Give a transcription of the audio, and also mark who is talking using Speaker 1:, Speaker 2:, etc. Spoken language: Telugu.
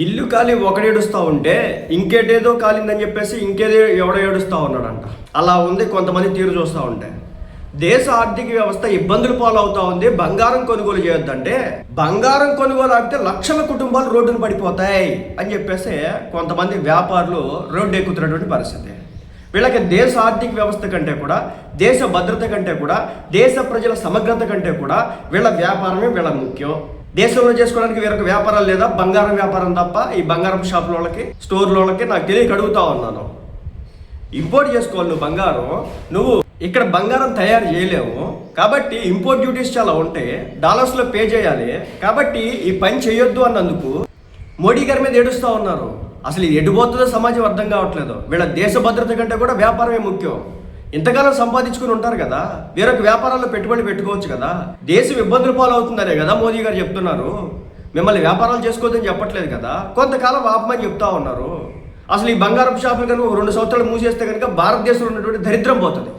Speaker 1: ఇల్లు కాలి ఒకడేడుస్తూ ఉంటే ఇంకేటేదో కాలిందని చెప్పేసి ఇంకేదో ఎవడో ఏడుస్తూ ఉన్నాడంట. అలా ఉంది కొంతమంది తీరు చూస్తూ ఉంటే. దేశ ఆర్థిక వ్యవస్థ ఇబ్బందులు పాలవుతా ఉంది. బంగారం కొనుగోలు చేయొద్దంటే బంగారం కొనుగోలు ఆగితే లక్షల కుటుంబాలు రోడ్డును పడిపోతాయి అని చెప్పేసి కొంతమంది వ్యాపారులు రోడ్డు ఎక్కుతున్నటువంటి పరిస్థితి. వీళ్ళకి దేశ ఆర్థిక వ్యవస్థ కంటే కూడా, దేశ భద్రత కంటే కూడా, దేశ ప్రజల సమగ్రత కంటే కూడా వీళ్ళ వ్యాపారమే వీళ్ళ ముఖ్యం. దేశంలో చేసుకోవడానికి వేరొక వ్యాపారాలు లేదా, బంగారం వ్యాపారం తప్ప. ఈ బంగారం షాపుల వాళ్ళకి, స్టోర్ల వాళ్ళకి నాకు తెలియక అడుగుతా ఉన్నాను. ఇంపోర్ట్ చేసుకోవాలి నువ్వు బంగారం, నువ్వు ఇక్కడ బంగారం తయారు చేయలేవు కాబట్టి ఇంపోర్ట్ డ్యూటీస్ చాలా ఉంటాయి, డాలర్స్లో పే చేయాలి కాబట్టి ఈ పని చేయొద్దు అన్నందుకు మోడీ గారి మీద ఏడుస్తూ ఉన్నారు. అసలు ఇది ఎడిపోతుందో సమాజం అర్థం కావట్లేదు. వీళ్ళ దేశ భద్రత కంటే కూడా వ్యాపారమే ముఖ్యం. ఇంతకాలం సంపాదించుకుని ఉంటారు కదా, వేరొక వ్యాపారాల్లో పెట్టుబడి పెట్టుకోవచ్చు కదా. దేశం ఇబ్బందులు పాలవుతుందనే కదా మోదీ గారు చెప్తున్నారు. మిమ్మల్ని వ్యాపారాలు చేసుకోవద్దని చెప్పట్లేదు కదా, కొంతకాలం ఆపమని చెప్తా ఉన్నారు. అసలు ఈ బంగారం షాపులు కనుక 2 సంవత్సరాలు మూసేస్తే కనుక భారతదేశంలో ఉన్నటువంటి దరిద్రం పోతుంది.